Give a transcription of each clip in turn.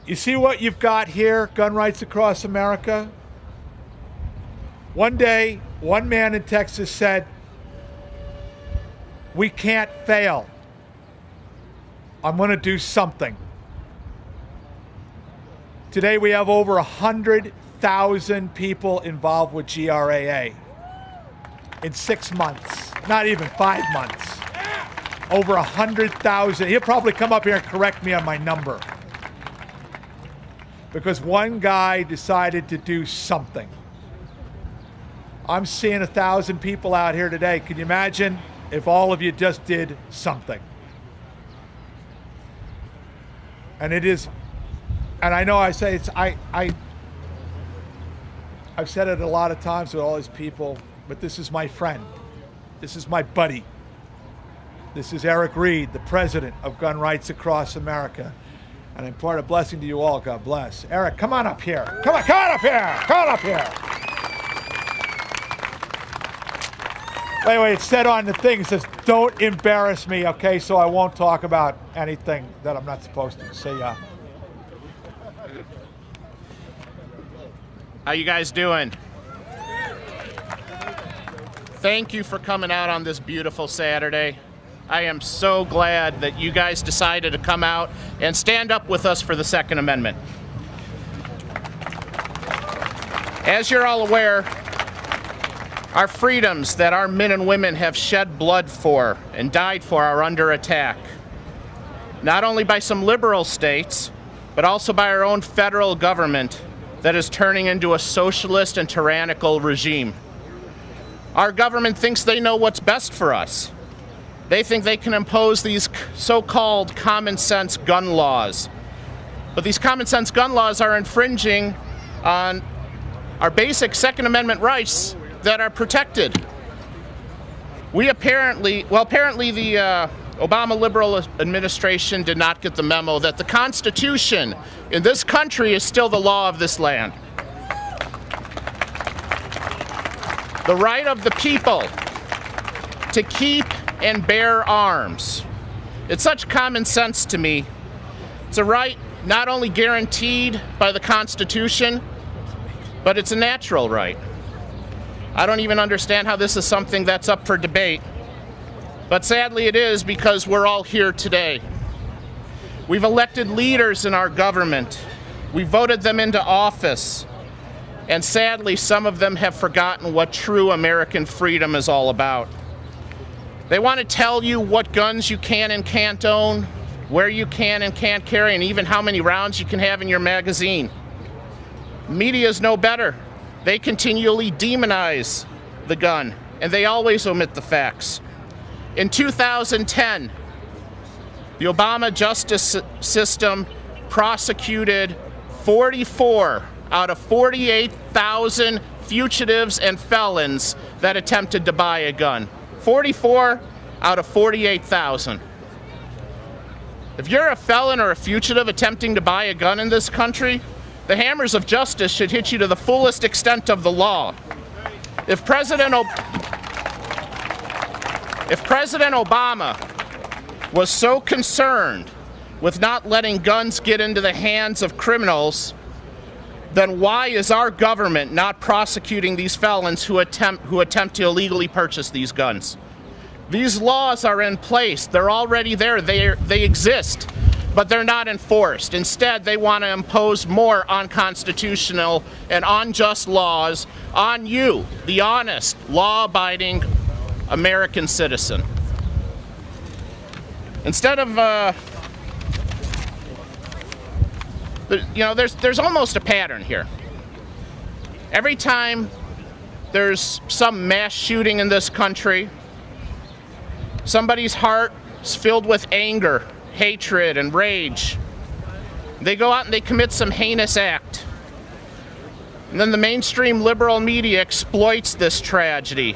You see what you've got here, gun rights across America? One day, one man in Texas said, "We can't fail. I'm going to do something." Today we have over 100,000 people involved with GRAA. In 6 months, not even 5 months. Over 100,000. He'll probably come up here and correct me on my number. Because one guy decided to do something. I'm seeing 1,000 people out here today. Can you imagine if all of you just did something? And it is, and I know I say it's, I've said it a lot of times with all these people, but this is my friend. This is my buddy. This is Eric Reed, the president of Gun Rights Across America. And I impart a blessing to you all. God bless. Eric, come on up here. Come on up here. Come on up here. Wait, it said on the thing, it says, "Don't embarrass me," okay? So I won't talk about anything that I'm not supposed to. See ya. How you guys doing? Thank you for coming out on this beautiful Saturday. I am so glad that you guys decided to come out and stand up with us for the Second Amendment. As you're all aware, our freedoms that our men and women have shed blood for and died for are under attack. Not only by some liberal states, but also by our own federal government that is turning into a socialist and tyrannical regime. Our government thinks they know what's best for us. They think they can impose these so-called common sense gun laws. But these common sense gun laws are infringing on our basic Second Amendment rights that are protected. Apparently the Obama liberal administration did not get the memo that the Constitution in this country is still the law of this land. The right of the people to keep and bear arms. It's such common sense to me. It's a right not only guaranteed by the Constitution, but it's a natural right. I don't even understand how this is something that's up for debate, but sadly it is, because we're all here today. We've elected leaders in our government. We voted them into office, and sadly some of them have forgotten what true American freedom is all about. They want to tell you what guns you can and can't own, where you can and can't carry, and even how many rounds you can have in your magazine. Media is no better. They continually demonize the gun, and they always omit the facts. In 2010, the Obama justice system prosecuted 44 out of 48,000 fugitives and felons that attempted to buy a gun. 44 out of 48,000. If you're a felon or a fugitive attempting to buy a gun in this country, the hammers of justice should hit you to the fullest extent of the law. If President Obama was so concerned with not letting guns get into the hands of criminals, then why is our government not prosecuting these felons who attempt to illegally purchase these guns? These laws are in place. They're already there. They exist, but they're not enforced. Instead, they want to impose more unconstitutional and unjust laws on you, the honest, law-abiding American citizen. Instead of there's almost a pattern here. Every time there's some mass shooting in this country, somebody's heart is filled with anger, hatred, and rage. They go out and they commit some heinous act. And then the mainstream liberal media exploits this tragedy,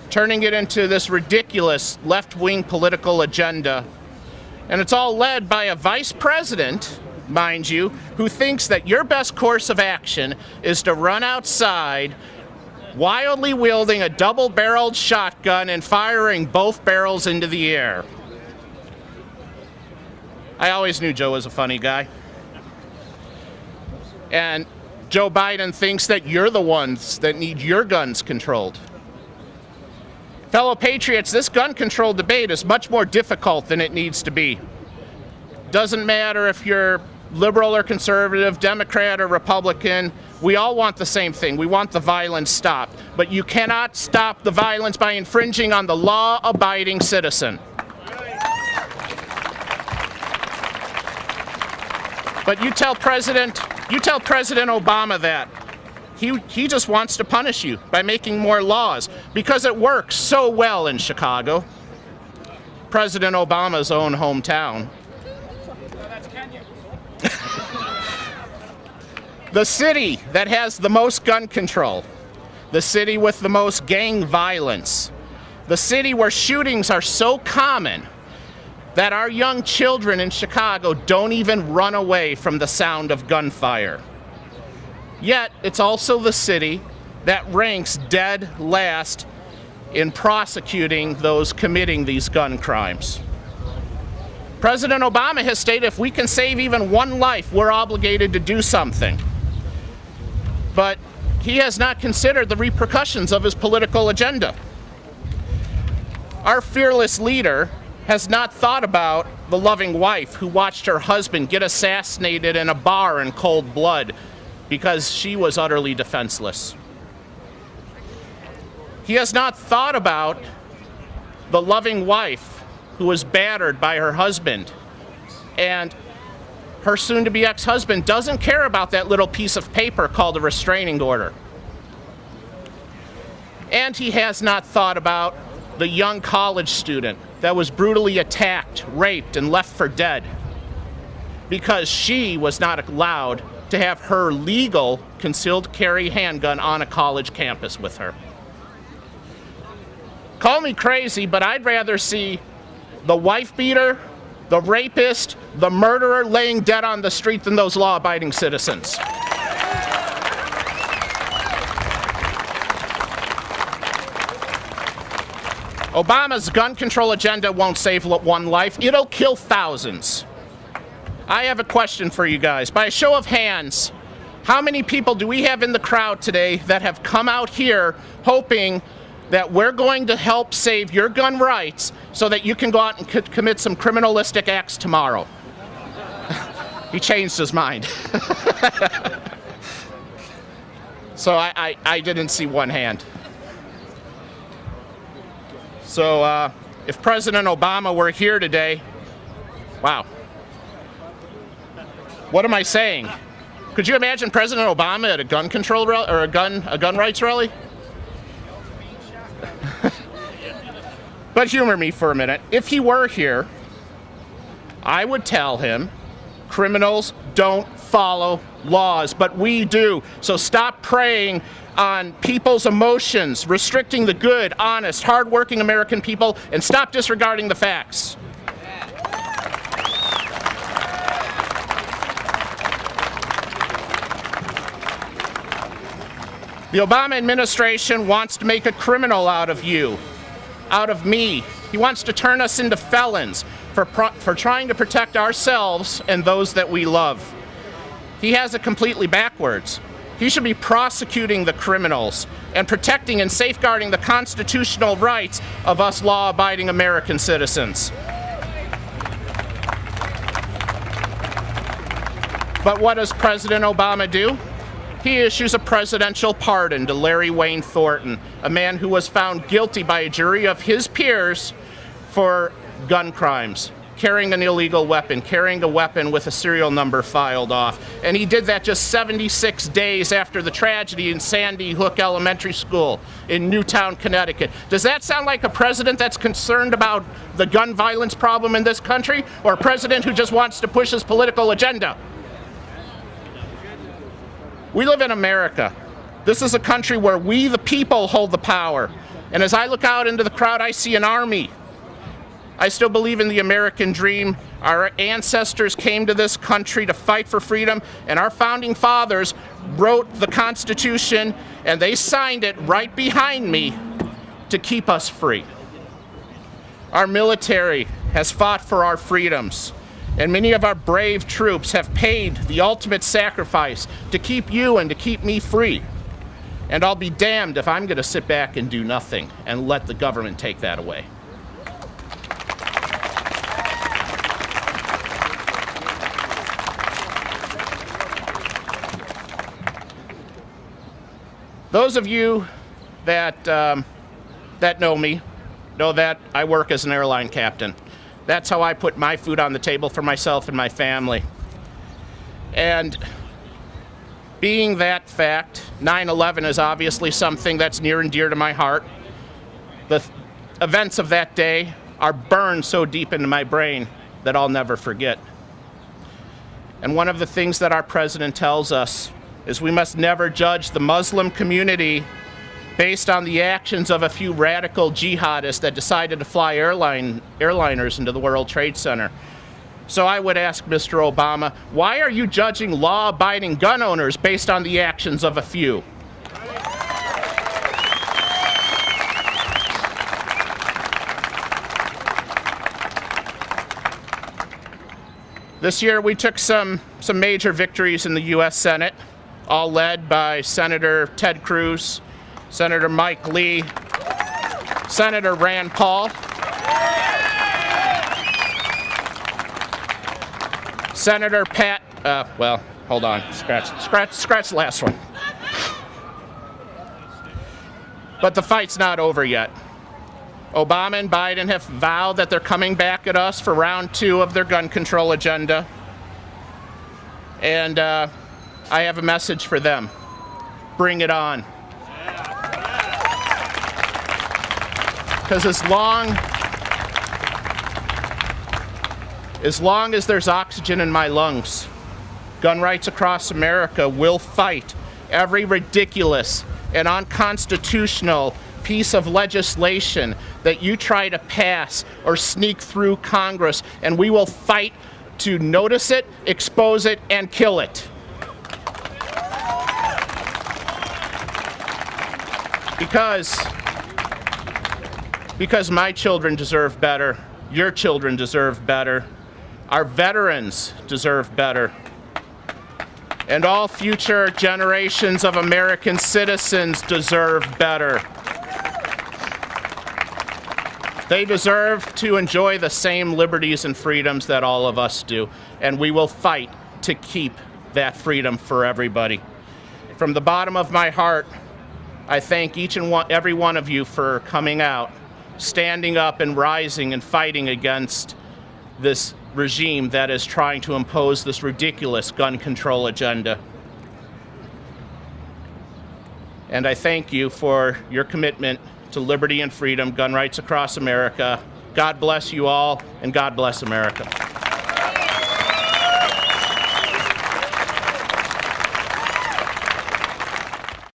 turning it into this ridiculous left-wing political agenda. And it's all led by a vice president, mind you, who thinks that your best course of action is to run outside wildly wielding a double-barreled shotgun and firing both barrels into the air. I always knew Joe was a funny guy. And Joe Biden thinks that you're the ones that need your guns controlled. Fellow patriots, this gun control debate is much more difficult than it needs to be. Doesn't matter if you're liberal or conservative, Democrat or Republican, we all want the same thing. We want the violence stopped. But you cannot stop the violence by infringing on the law-abiding citizen. But you tell President Obama that. He just wants to punish you by making more laws because it works so well in Chicago, President Obama's own hometown. The city that has the most gun control, the city with the most gang violence, the city where shootings are so common that our young children in Chicago don't even run away from the sound of gunfire. Yet, it's also the city that ranks dead last in prosecuting those committing these gun crimes. President Obama has stated if we can save even one life, we're obligated to do something. But he has not considered the repercussions of his political agenda. Our fearless leader has not thought about the loving wife who watched her husband get assassinated in a bar in cold blood because she was utterly defenseless. He has not thought about the loving wife who was battered by her husband, and her soon-to-be ex-husband doesn't care about that little piece of paper called a restraining order. And he has not thought about the young college student that was brutally attacked, raped, and left for dead because she was not allowed to have her legal concealed carry handgun on a college campus with her. Call me crazy, but I'd rather see the wife beater, the rapist, the murderer laying dead on the street than those law-abiding citizens. Obama's gun control agenda won't save one life. It'll kill thousands. I have a question for you guys. By a show of hands, how many people do we have in the crowd today that have come out here hoping that we're going to help save your gun rights so that you can go out and commit some criminalistic acts tomorrow? He changed his mind. So I didn't see one hand. So if President Obama were here today, wow. What am I saying? Could you imagine President Obama at a gun control or a gun rights rally? But humor me for a minute. If he were here, I would tell him criminals don't follow laws, but we do. So stop preying on people's emotions, restricting the good, honest, hardworking American people, and stop disregarding the facts. The Obama administration wants to make a criminal out of you, out of me. He wants to turn us into felons for trying to protect ourselves and those that we love. He has it completely backwards. He should be prosecuting the criminals and protecting and safeguarding the constitutional rights of us law-abiding American citizens. But what does President Obama do? He issues a presidential pardon to Larry Wayne Thornton, a man who was found guilty by a jury of his peers for gun crimes, carrying an illegal weapon, carrying a weapon with a serial number filed off. And he did that just 76 days after the tragedy in Sandy Hook Elementary School in Newtown, Connecticut. Does that sound like a president that's concerned about the gun violence problem in this country, or a president who just wants to push his political agenda? We live in America. This is a country where we, the people, hold the power. And as I look out into the crowd, I see an army. I still believe in the American dream. Our ancestors came to this country to fight for freedom, and our founding fathers wrote the Constitution, and they signed it right behind me to keep us free. Our military has fought for our freedoms, And many of our brave troops have paid the ultimate sacrifice to keep you and to keep me free. And I'll be damned if I'm going to sit back and do nothing and let the government take that away. Those of you that know me know that I work as an airline captain. That's how I put my food on the table for myself and my family. And being that fact, 9/11 is obviously something that's near and dear to my heart. The events of that day are burned so deep into my brain that I'll never forget. And one of the things that our president tells us is we must never judge the Muslim community based on the actions of a few radical jihadists that decided to fly airliners into the World Trade Center. So I would ask Mr. Obama, why are you judging law-abiding gun owners based on the actions of a few? This year we took some major victories in the U.S. Senate, all led by Senator Ted Cruz, Senator Mike Lee, Senator Rand Paul, Senator Pat, well, hold on, scratch the last one. But the fight's not over yet. Obama and Biden have vowed that they're coming back at us for round 2 of their gun control agenda. And I have a message for them. Bring it on. Because as long as there's oxygen in my lungs, gun rights across America will fight every ridiculous and unconstitutional piece of legislation that you try to pass or sneak through Congress, and we will fight to notice it, expose it, and kill it. Because my children deserve better, your children deserve better, our veterans deserve better, and all future generations of American citizens deserve better. They deserve to enjoy the same liberties and freedoms that all of us do, and we will fight to keep that freedom for everybody. From the bottom of my heart, I thank each and every one of you for coming out, standing up and rising and fighting against this regime that is trying to impose this ridiculous gun control agenda. And I thank you for your commitment to liberty and freedom, gun rights across America. God bless you all, and God bless America.